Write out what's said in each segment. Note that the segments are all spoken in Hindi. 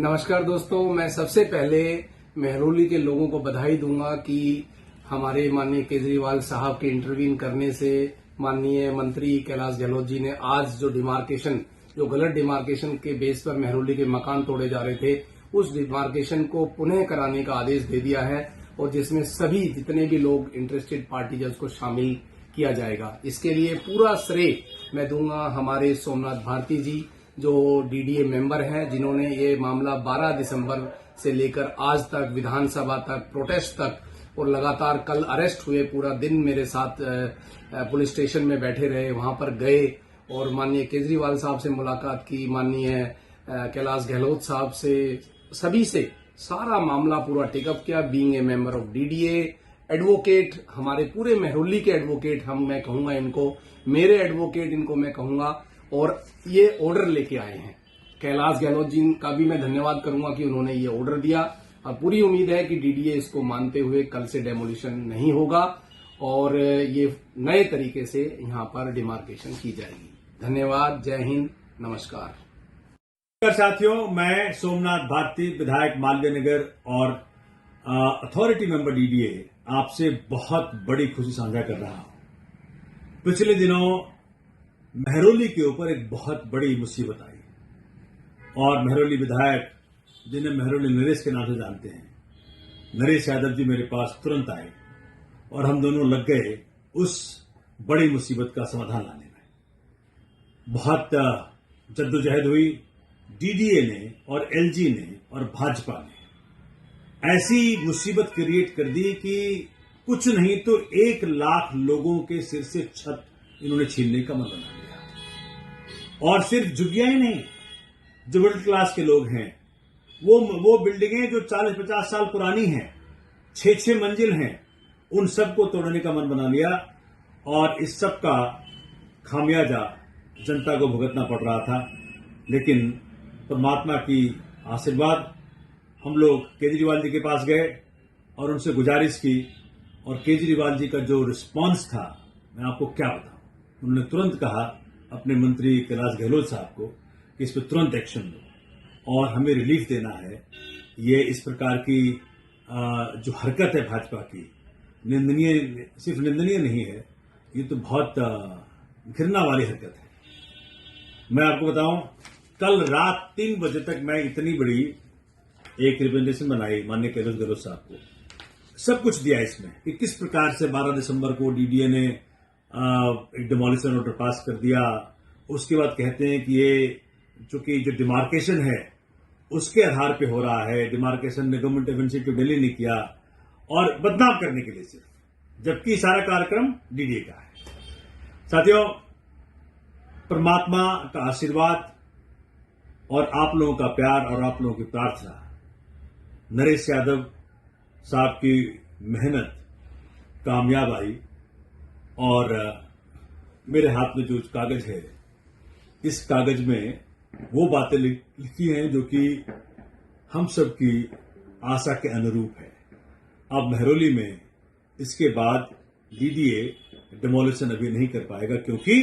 नमस्कार दोस्तों, मैं सबसे पहले मेहरौली के लोगों को बधाई दूंगा कि हमारे माननीय केजरीवाल साहब के इंटरवीन करने से माननीय मंत्री कैलाश गहलोत जी ने आज जो गलत डिमार्केशन के बेस पर मेहरौली के मकान तोड़े जा रहे थे, उस डिमार्केशन को पुनः कराने का आदेश दे दिया है और जिसमें सभी जितने भी लोग इंटरेस्टेड पार्टी है उसको शामिल किया जाएगा। इसके लिए पूरा श्रेय मैं दूंगा हमारे सोमनाथ भारती जी, जो डीडीए मेंबर हैं, जिन्होंने ये मामला 12 दिसंबर से लेकर आज तक विधानसभा तक प्रोटेस्ट तक और लगातार कल अरेस्ट हुए, पूरा दिन मेरे साथ पुलिस स्टेशन में बैठे रहे, वहां पर गए और माननीय केजरीवाल साहब से मुलाकात की, माननीय कैलाश गहलोत साहब से, सभी से सारा मामला पूरा टेकअप किया। Being a member of DDA, advocate, हमारे पूरे मेहरौली के एडवोकेट मैं कहूंगा इनको, मेरे एडवोकेट इनको मैं कहूंगा, और ये ऑर्डर लेके आए हैं। कैलाश गहलोत जी का भी मैं धन्यवाद करूंगा कि उन्होंने ये ऑर्डर दिया और पूरी उम्मीद है कि डीडीए इसको मानते हुए कल से डेमोलिशन नहीं होगा और ये नए तरीके से यहां पर डिमार्केशन की जाएगी। धन्यवाद, जय हिंद, नमस्कार। साथियों, मैं सोमनाथ भारती, विधायक मालवीय नगर और अथॉरिटी मेंबर डीडीए, आपसे बहुत बड़ी खुशी साझा कर रहा हूं। पिछले दिनों मेहरौली के ऊपर एक बहुत बड़ी मुसीबत आई और मेहरौली विधायक, जिन्हें मेहरौली नरेश के नाम से जानते हैं, नरेश यादव जी मेरे पास तुरंत आए और हम दोनों लग गए उस बड़ी मुसीबत का समाधान लाने में। बहुत जद्दोजहद हुई। डीडीए ने और एलजी ने और भाजपा ने ऐसी मुसीबत क्रिएट कर दी कि कुछ नहीं तो 1 लाख लोगों के सिर से छत इन्होंने छीनने का मन बना लिया। और सिर्फ झुग्गियां ही नहीं, जो मिडिल क्लास के लोग हैं, वो बिल्डिंगें जो 40-50 साल पुरानी हैं, 6-6 मंजिल हैं, उन सबको तोड़ने का मन बना लिया और इस सब का खामियाजा जनता को भुगतना पड़ रहा था। लेकिन परमात्मा की आशीर्वाद, हम लोग केजरीवाल जी के पास गए और उनसे गुजारिश की और केजरीवाल जी का जो रिस्पांस था, मैं आपको क्या बताऊं। उन्होंने तुरंत कहा अपने मंत्री कैलाश गहलोत साहब को कि इस पर तुरंत एक्शन लो और हमें रिलीफ देना है। ये इस प्रकार की जो हरकत है भाजपा की, निंदनीय, सिर्फ निंदनीय नहीं है, ये तो बहुत घृणा वाली हरकत है। मैं आपको बताऊं, कल रात 3 बजे तक मैं इतनी बड़ी एक रिप्रेजेंटेशन बनाई माननीय कैलाश गहलोत साहब को, सब कुछ दिया इसमें कि किस प्रकार से 12 दिसंबर को डीडीए ने एक डिमोलिशन ऑर्डर पास कर दिया। उसके बाद कहते हैं कि ये चूंकि जो डिमार्केशन है उसके आधार पे हो रहा है, डिमार्केशन ने गवर्नमेंट एजेंसी टू दिल्ली ने किया और बदनाम करने के लिए सिर्फ, जबकि सारा कार्यक्रम डीडीए का है। साथियों, परमात्मा का आशीर्वाद और आप लोगों का प्यार और आप लोगों की प्रार्थना, नरेश यादव साहब की मेहनत कामयाब आई और मेरे हाथ में जो कागज है, इस कागज में वो बातें लिखी हैं जो कि हम सब की आशा के अनुरूप है। अब मेहरौली में इसके बाद डीडीए डिमोलिशन अभी नहीं कर पाएगा, क्योंकि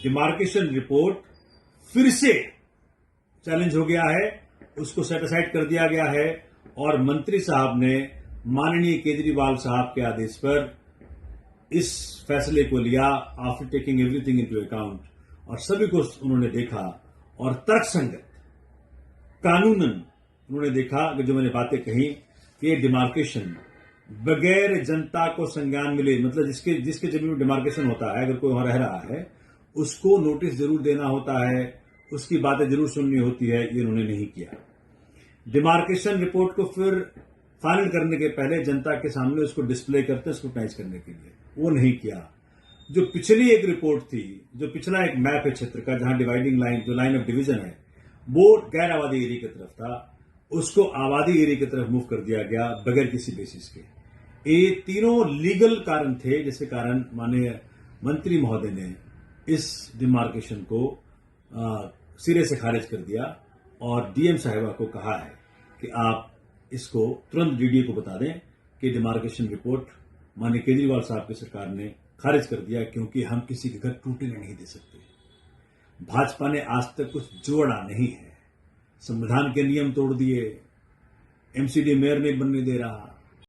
डिमार्केशन रिपोर्ट फिर से चैलेंज हो गया है, उसको सेट असाइड कर दिया गया है और मंत्री साहब ने माननीय केजरीवाल साहब के आदेश पर इस फैसले को लिया, after taking everything into account, और सभी को उन्होंने देखा और तर्कसंगत, कानूनन उन्होंने देखा कि जो मैंने बातें कही कि डिमार्केशन बगैर जनता को संज्ञान मिले, मतलब जिसके जमीन में डिमार्केशन होता है, अगर कोई वहां रह रहा है उसको नोटिस जरूर देना होता है, उसकी बातें जरूर सुननी होती है, ये उन्होंने नहीं किया। डिमार्केशन रिपोर्ट को फिर फाइनल करने के पहले जनता के सामने उसको डिस्प्ले करते, स्क्रूटनाइज करने के लिए, वो नहीं किया। जो पिछली एक रिपोर्ट थी, जो पिछला एक मैप है क्षेत्र का, जहां डिवाइडिंग लाइन, जो लाइन ऑफ डिवीजन है, वो गैर आबादी एरिया की तरफ था, उसको आबादी एरिया की तरफ मूव कर दिया गया बगैर किसी बेसिस के। ये तीनों लीगल कारण थे, जिसके कारण माननीय मंत्री महोदय ने इस डिमार्केशन को सिरे से खारिज कर दिया और डीएम साहिबा को कहा है कि आप इसको तुरंत डीडीए को बता दें कि डिमार्केशन रिपोर्ट माननीय केजरीवाल साहब की सरकार ने खारिज कर दिया, क्योंकि हम किसी के घर टूटने नहीं दे सकते। भाजपा ने आज तक कुछ जोड़ा नहीं है, संविधान के नियम तोड़ दिए, एमसीडी मेयर नहीं बनने दे रहा,